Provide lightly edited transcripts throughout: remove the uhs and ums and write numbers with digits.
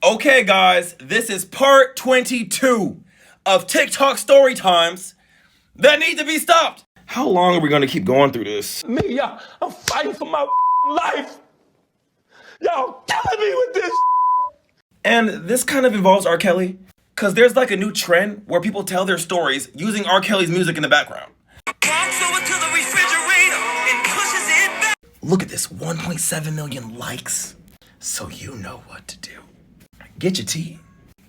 Okay, guys, this is part 22 of TikTok story times that need to be stopped. How long are we gonna keep going through this? Me, y'all, I'm fighting for my life. Y'all killing me with this. And this kind of involves R. Kelly, because there's like a new trend where people tell their stories using R. Kelly's music in the background. Walks over to the refrigerator and pushes it back. Look at this, 1.7 million likes. So you know what to do. Get your tea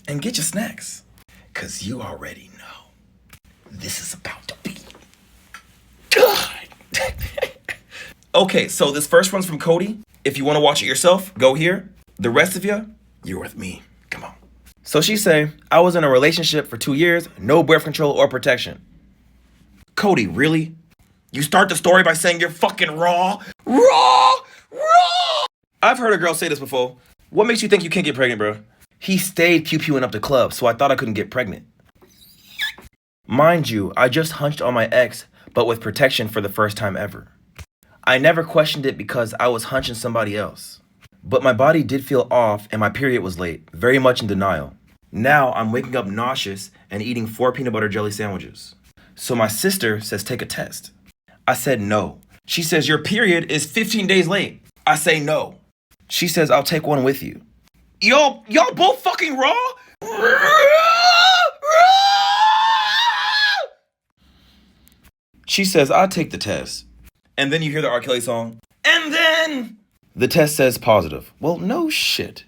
and get your snacks, because you already know this is about to be good. Okay, so this first one's from Cody. If you want to watch it yourself, go here. The rest of you, you're with me. Come on. So she say, I was in a relationship for 2 years, no birth control or protection. Cody, really? You start the story by saying you're fucking raw? Raw! I've heard a girl say this before. What makes you think you can't get pregnant, bro? He stayed pew-pewing up the club, so I thought I couldn't get pregnant. Mind you, I just hunched on my ex, but with protection for the first time ever. I never questioned it because I was hunching somebody else. But my body did feel off and my period was late, very much in denial. Now I'm waking up nauseous and eating 4 peanut butter jelly sandwiches. So my sister says take a test. I said no. She says your period is 15 days late. I say no. She says I'll take one with you. Y'all both fucking raw? She says I'll take the test. And then you hear the R. Kelly song. And then the test says positive. Well, no shit.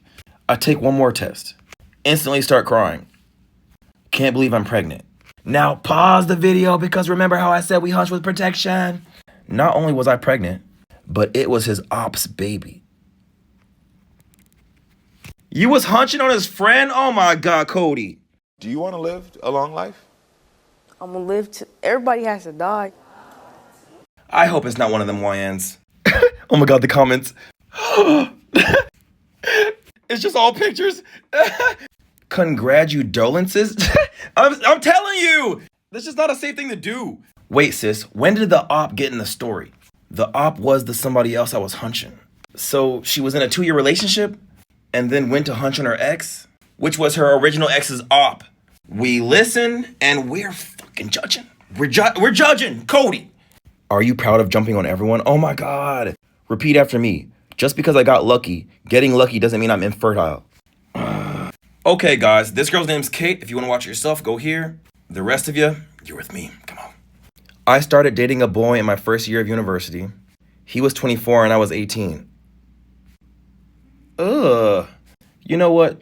I take one more test. Instantly start crying. Can't believe I'm pregnant. Now pause the video because remember how I said we hunched with protection? Not only was I pregnant, but it was his ops baby. You was hunching on his friend? Oh my God, Cody. Do you want to live a long life? I'm gonna live everybody has to die. I hope it's not one of them YNs. Oh my God, the comments. It's just all pictures. Congratulations. I'm telling you, this is not a safe thing to do. Wait, sis, when did the op get in the story? The op was the somebody else I was hunching. So she was in a 2-year relationship and then went to hunch on her ex, which was her original ex's op. We listen and we're fucking judging. We're judging. Cody. Are you proud of jumping on everyone? Oh my God. Repeat after me. Just because I got lucky, getting lucky doesn't mean I'm infertile. Okay, guys, this girl's name's Kate. If you want to watch it yourself, go here. The rest of you, you're with me. Come on. I started dating a boy in my first year of university. He was 24 and I was 18. Ugh. You know what?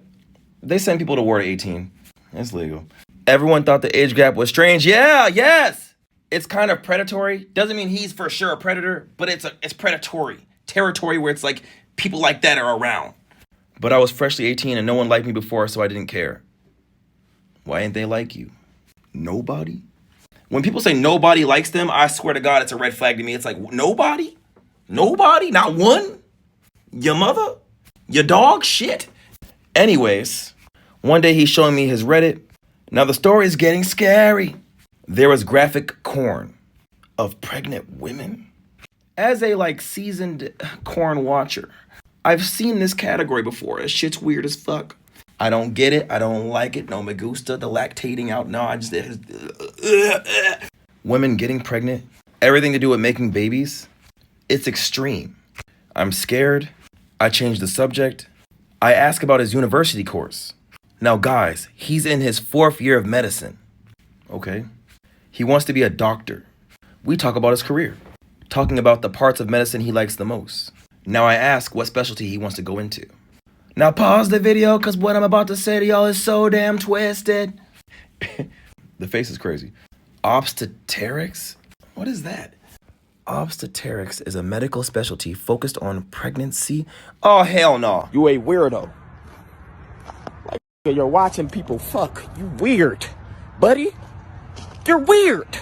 They send people to war at 18. It's legal. Everyone thought the age gap was strange. Yeah, yes. It's kind of predatory. Doesn't mean he's for sure a predator, but it's predatory. Territory where it's like people like that are around. But I was freshly 18 and no one liked me before, so I didn't care. Why didn't they like you? Nobody? When people say nobody likes them, I swear to God, it's a red flag to me. It's like, nobody? Nobody? Not one? Your mother? Your dog? Shit. Anyways, one day he's showing me his Reddit. Now the story is getting scary. There was graphic porn of pregnant women. As a seasoned corn watcher, I've seen this category before. This shit's weird as fuck. I don't get it. I don't like it. No me gusta. The lactating out. No, I just... Women getting pregnant. Everything to do with making babies. It's extreme. I'm scared. I changed the subject. I ask about his university course. Now, guys, he's in his 4th year of medicine. Okay. He wants to be a doctor. We talk about his career. Talking about the parts of medicine he likes the most. Now I ask what specialty he wants to go into. Now pause the video because what I'm about to say to y'all is so damn twisted. The face is crazy. Obstetrics? What is that? Obstetrics is a medical specialty focused on pregnancy. Oh, hell no. You a weirdo. Like you're watching people fuck. You weird, buddy. You're weird.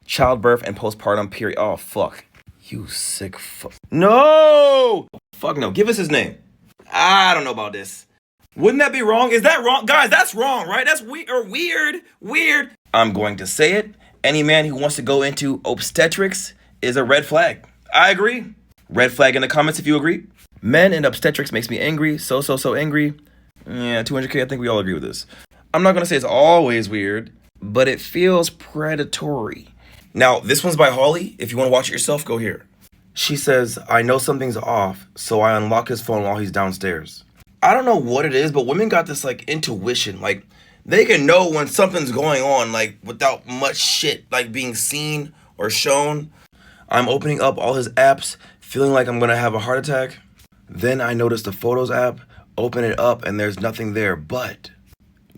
Childbirth and postpartum period. Oh, fuck. You sick fuck. No! Fuck no. Give us his name. I don't know about this. Wouldn't that be wrong? Is that wrong? Guys, that's wrong, right? That's weird. I'm going to say it. Any man who wants to go into obstetrics is a red flag. I agree. Red flag in the comments if you agree. Men in obstetrics makes me angry. So angry. Yeah, 200K, I think we all agree with this. I'm not gonna say it's always weird, but it feels predatory. Now, this one's by Holly. If you wanna watch it yourself, go here. She says, I know something's off, so I unlock his phone while he's downstairs. I don't know what it is, but women got this like intuition. Like, they can know when something's going on, like without much shit like being seen or shown. I'm opening up all his apps, feeling like I'm gonna have a heart attack. Then I notice the Photos app, open it up, and there's nothing there. But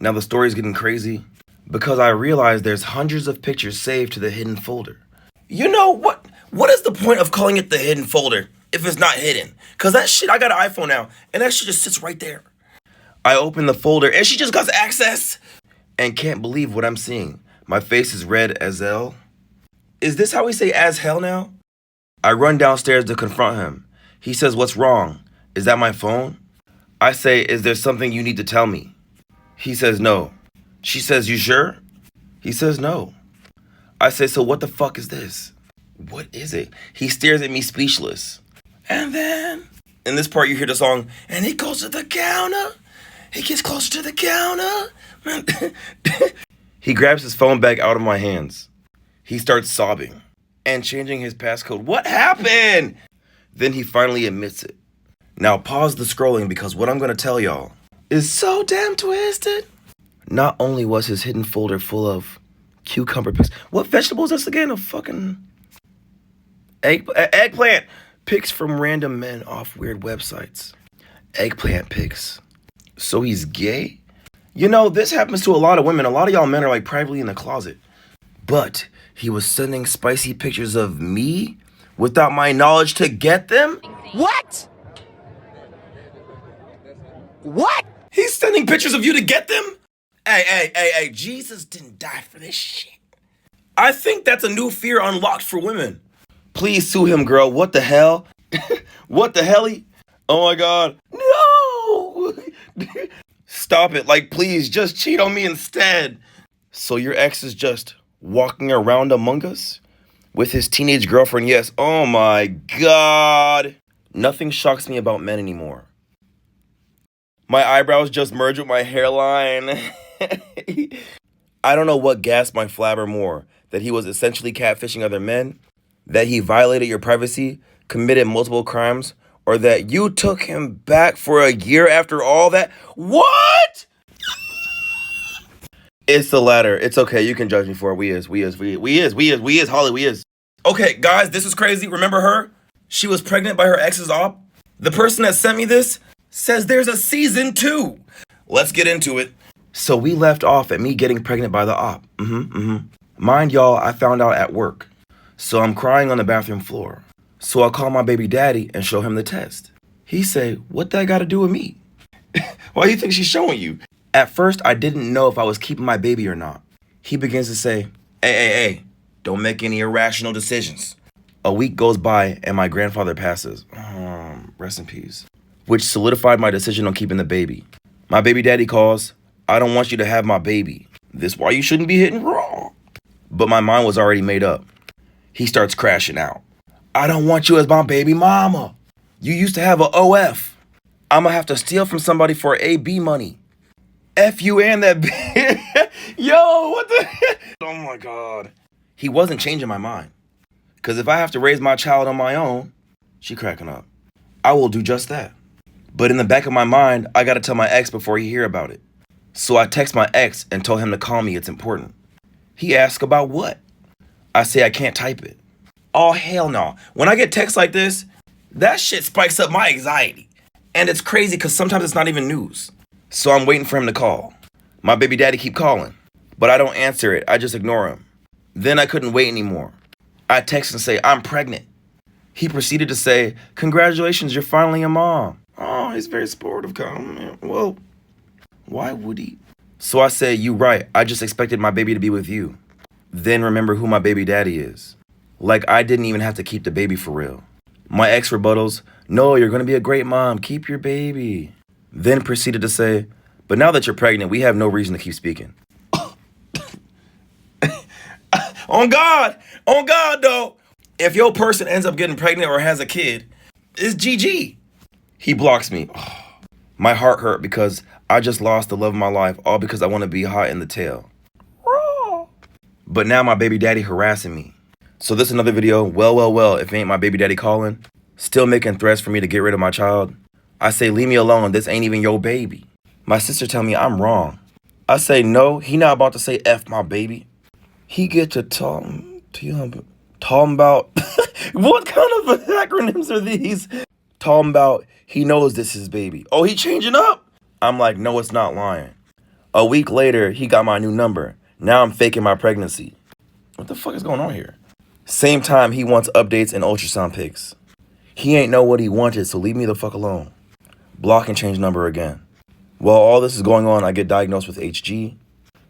now the story's getting crazy because I realize there's hundreds of pictures saved to the hidden folder. You know what? What is the point of calling it the hidden folder if it's not hidden? Cause that shit, I got an iPhone now, and that shit just sits right there. I open the folder, and she just got access, and can't believe what I'm seeing. My face is red as hell. Is this how we say as hell now? I run downstairs to confront him. He says, what's wrong? Is that my phone? I say, is there something you need to tell me? He says, no. She says, you sure? He says, no. I say, so what the fuck is this? What is it? He stares at me speechless. And then, in this part you hear the song, and he goes to the counter. He gets closer to the counter. He grabs his phone back out of my hands. He starts sobbing and changing his passcode. What happened? Then he finally admits it. Now pause the scrolling because what I'm gonna tell y'all is so damn twisted. Not only was his hidden folder full of cucumber pics. What vegetable is this again? A fucking eggplant. Pics from random men off weird websites. Eggplant pics. So he's gay? You know, this happens to a lot of women. A lot of y'all men are like privately in the closet. But he was sending spicy pictures of me without my knowledge to get them? What? What? He's sending pictures of you to get them? Hey, Jesus didn't die for this shit. I think that's a new fear unlocked for women. Please sue him, girl. What the hell? What the helly? Oh my God. No! Stop it. Like, please, just cheat on me instead. So your ex is just walking around among us? With his teenage girlfriend, yes. Oh my God. Nothing shocks me about men anymore. My eyebrows just merge with my hairline. I don't know what gassed my flabber more. That he was essentially catfishing other men, that he violated your privacy, committed multiple crimes, or that you took him back for a year after all that. What? It's the latter. It's okay. You can judge me for it. We is, Holly, we is. Okay, guys, this is crazy. Remember her? She was pregnant by her ex's op. The person that sent me this says there's a season 2. Let's get into it. So we left off at me getting pregnant by the op. Mind y'all, I found out at work. So I'm crying on the bathroom floor. So I call my baby daddy and show him the test. He say, what that got to do with me? Why do you think she's showing you? At first, I didn't know if I was keeping my baby or not. He begins to say, hey, don't make any irrational decisions. A week goes by and my grandfather passes. Rest in peace. Which solidified my decision on keeping the baby. My baby daddy calls, I don't want you to have my baby. This why you shouldn't be hitting raw. But my mind was already made up. He starts crashing out. I don't want you as my baby mama. You used to have a OF. I'ma have to steal from somebody for AB money. F you and that Yo, what the Oh my God. He wasn't changing my mind. Cause if I have to raise my child on my own, she cracking up. I will do just that. But in the back of my mind, I gotta tell my ex before he hear about it. So I text my ex and told him to call me, it's important. He asks about what? I say I can't type it. Oh, hell no. When I get texts like this, that shit spikes up my anxiety. And it's crazy because sometimes it's not even news. So I'm waiting for him to call. My baby daddy keep calling, but I don't answer it. I just ignore him. Then I couldn't wait anymore. I text and say, I'm pregnant. He proceeded to say, congratulations, you're finally a mom. Oh, he's very supportive. Well, why would he? So I say, you right. I just expected my baby to be with you. Then remember who my baby daddy is. Like I didn't even have to keep the baby for real. My ex rebuttals, no, you're going to be a great mom. Keep your baby. Then proceeded to say, but now that you're pregnant, we have no reason to keep speaking. On God though. If your person ends up getting pregnant or has a kid, it's GG. He blocks me. My heart hurt because I just lost the love of my life, all because I want to be hot in the tail. But now my baby daddy harassing me. So this is another video. Well, if it ain't my baby daddy calling, still making threats for me to get rid of my child. I say, leave me alone. This ain't even your baby. My sister tell me I'm wrong. I say, no, he not about to say F my baby. He get to talking about, what kind of acronyms are these? Talking about, he knows this is his baby. Oh, he changing up? I'm like, no, it's not lying. A week later, he got my new number. Now I'm faking my pregnancy. What the fuck is going on here? Same time, he wants updates and ultrasound pics. He ain't know what he wanted, so leave me the fuck alone. Block and change number again. While all this is going on, I get diagnosed with HG.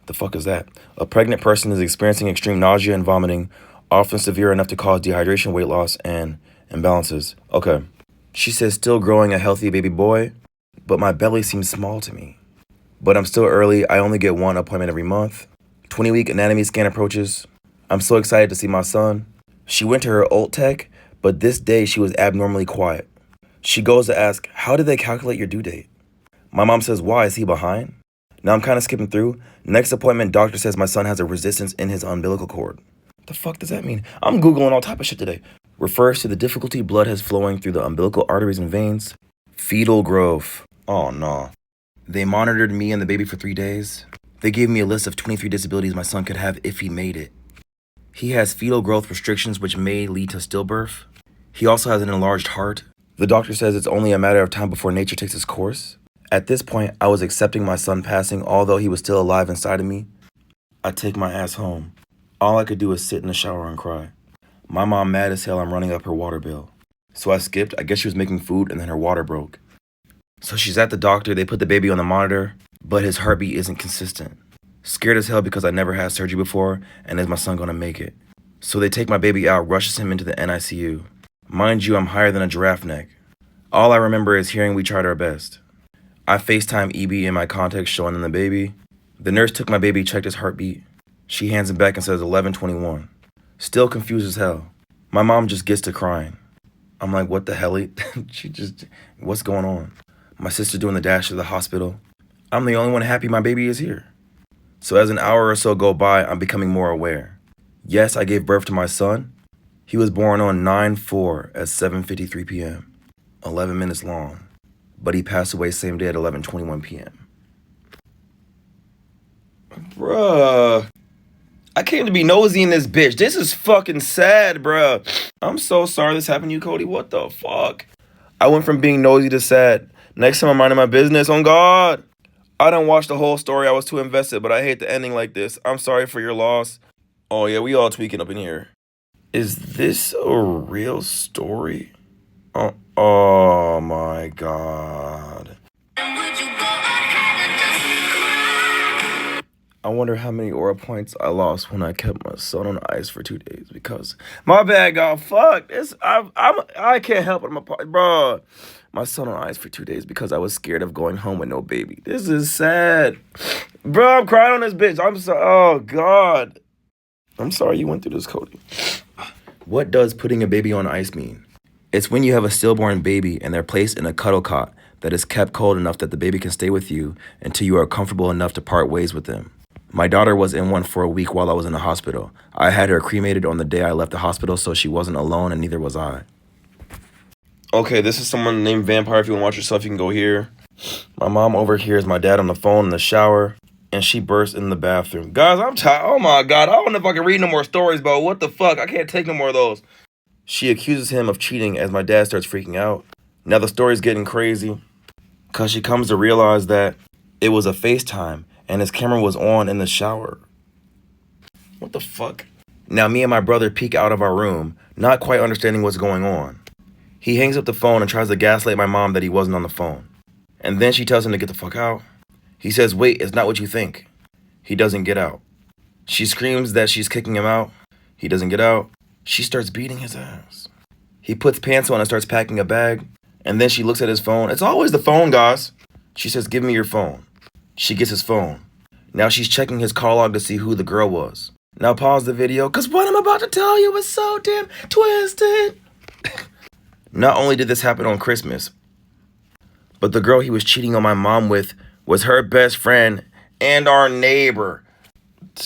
The fuck is that? A pregnant person is experiencing extreme nausea and vomiting, often severe enough to cause dehydration, weight loss, and imbalances. Okay. She says still growing a healthy baby boy, but my belly seems small to me. But I'm still early. I only get one appointment every month. 20-week anatomy scan approaches. I'm so excited to see my son. She went to her ult tech, but this day she was abnormally quiet. She goes to ask, how did they calculate your due date? My mom says, why, is he behind? Now I'm kind of skipping through. Next appointment, doctor says my son has a resistance in his umbilical cord. The fuck does that mean? I'm Googling all type of shit today. Refers to the difficulty blood has flowing through the umbilical arteries and veins. Fetal growth. Oh no. They monitored me and the baby for 3 days. They gave me a list of 23 disabilities my son could have if he made it. He has fetal growth restrictions which may lead to stillbirth. He also has an enlarged heart. The doctor says it's only a matter of time before nature takes its course. At this point, I was accepting my son passing, although he was still alive inside of me. I take my ass home. All I could do is sit in the shower and cry. My mom mad as hell I'm running up her water bill. So I skipped. I guess she was making food and then her water broke. So she's at the doctor. They put the baby on the monitor, but his heartbeat isn't consistent. Scared as hell because I never had surgery before, and is my son gonna make it? So they take my baby out, rushes him into the NICU. Mind you, I'm higher than a giraffe neck. All I remember is hearing we tried our best. I FaceTime EB in my contacts showing them the baby. The nurse took my baby, checked his heartbeat. She hands him back and says 11:21. Still confused as hell. My mom just gets to crying. I'm like, what the hell? What's going on? My sister doing the dash to the hospital. I'm the only one happy my baby is here. So as an hour or so go by, I'm becoming more aware. Yes, I gave birth to my son. He was born on 9/4 at 7:53 p.m. 11 minutes long. But he passed away same day at 11:21 p.m. Bruh. I came to be nosy in this bitch. This is fucking sad, bruh. I'm so sorry this happened to you, Cody. What the fuck? I went from being nosy to sad. Next time I'm minding my business, on God. I didn't watch the whole story. I was too invested, but I hate the ending like this. I'm sorry for your loss. Oh yeah, we all tweaking up in here. Is this a real story? Oh my God. I wonder how many aura points I lost when I kept my son on ice for 2 days because my bad got fucked. I can't help it, bro. My son on ice for 2 days because I was scared of going home with no baby. This is sad, bro. I'm crying on this bitch. I'm sorry. Oh God. I'm sorry you went through this, Cody. What does putting a baby on ice mean? It's when you have a stillborn baby and they're placed in a cuddle cot that is kept cold enough that the baby can stay with you until you are comfortable enough to part ways with them. My daughter was in one for a week while I was in the hospital. I had her cremated on the day I left the hospital, so she wasn't alone and neither was I. Okay, this is someone named Vampire. If you want to watch yourself, you can go here. My mom overhears my dad on the phone in the shower, and she bursts in the bathroom. Guys, I'm tired. Oh my God, I don't know if I can read no more stories, bro. What the fuck? I can't take no more of those. She accuses him of cheating as my dad starts freaking out. Now the story's getting crazy because she comes to realize that it was a FaceTime and his camera was on in the shower. What the fuck? Now me and my brother peek out of our room, not quite understanding what's going on. He hangs up the phone and tries to gaslight my mom that he wasn't on the phone. And then she tells him to get the fuck out. He says, wait, it's not what you think. He doesn't get out. She screams that she's kicking him out. He doesn't get out. She starts beating his ass. He puts pants on and starts packing a bag. And then she looks at his phone. It's always the phone, guys. She says, give me your phone. She gets his phone. Now she's checking his call log to see who the girl was. Now pause the video, because what I'm about to tell you is so damn twisted. Not only did this happen on Christmas, but the girl he was cheating on my mom with was her best friend and our neighbor.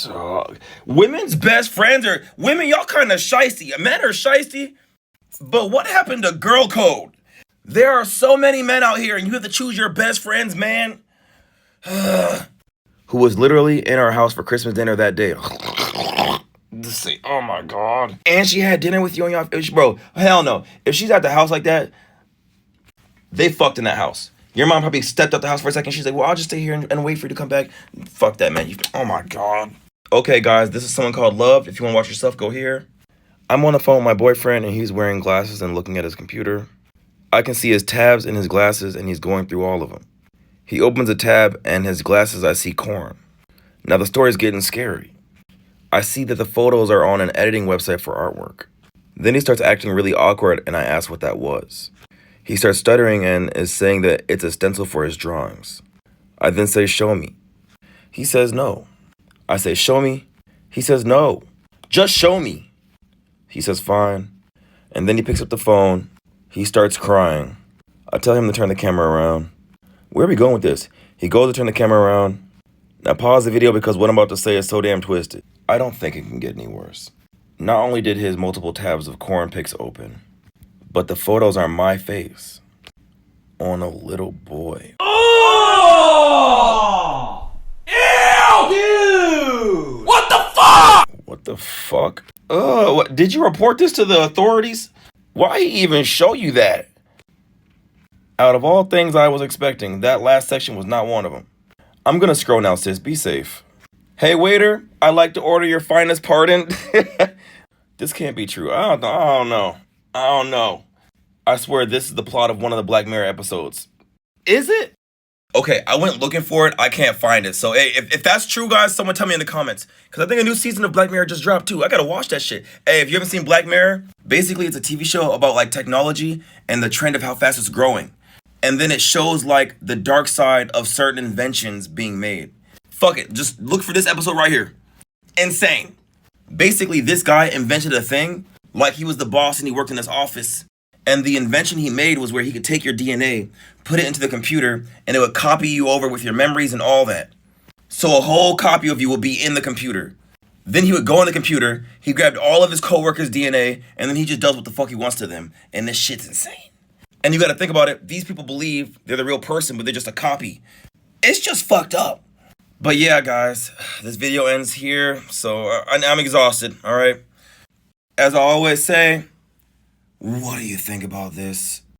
Dog. Women's best friends are women. Y'all kind of shiesty. Men are shiesty. But what happened to girl code? There are so many men out here, and you have to choose your best friends, man. Who was literally in our house for Christmas dinner that day. Just say, oh my God. And she had dinner with you on your, bro. Hell no. If she's at the house like that, they fucked in that house. Your mom probably stepped out the house for a second. She's like, well, I'll just stay here and wait for you to come back. Fuck that, man. Oh my God. Okay, guys, this is someone called Loved. If you want to watch yourself, go here. I'm on the phone with my boyfriend, and he's wearing glasses and looking at his computer. I can see his tabs in his glasses, and he's going through all of them. He opens a tab, and his glasses, I see corn. Now, the story's getting scary. I see that the photos are on an editing website for artwork. Then he starts acting really awkward, and I ask what that was. He starts stuttering and is saying that it's a stencil for his drawings. I then say, show me. He says no. I say, show me. He says no. Just show me. He says fine. And then he picks up the phone. He starts crying. I tell him to turn the camera around. Where are we going with this? He goes to turn the camera around. Now pause the video because what I'm about to say is so damn twisted. I don't think it can get any worse. Not only did his multiple tabs of corn pics open, but the photos are my face on a little boy. Oh! Ew! Dude! What the fuck? What the fuck? What, did you report this to the authorities? Why even show you that? Out of all things I was expecting, that last section was not one of them. I'm gonna scroll now, sis. Be safe. Hey, waiter, I'd like to order your finest pardon. This can't be true. I don't know. I swear this is the plot of one of the Black Mirror episodes. Is it? Okay, I went looking for it. I can't find it. So, hey, if that's true, guys, someone tell me in the comments. Because I think a new season of Black Mirror just dropped, too. I gotta watch that shit. Hey, if you haven't seen Black Mirror, basically it's a TV show about, like, technology and the trend of how fast it's growing. And then it shows, like, the dark side of certain inventions being made. Fuck it. Just look for this episode right here. Insane. Basically, this guy invented a thing like he was the boss and he worked in his office. And the invention he made was where he could take your DNA, put it into the computer, and it would copy you over with your memories and all that. So a whole copy of you will be in the computer. Then he would go on the computer, he grabbed all of his coworkers' DNA, and then he just does what the fuck he wants to them. And this shit's insane. And you gotta think about it, these people believe they're the real person, but they're just a copy. It's just fucked up. But yeah, guys, this video ends here, so I'm exhausted, all right? As I always say, what do you think about this?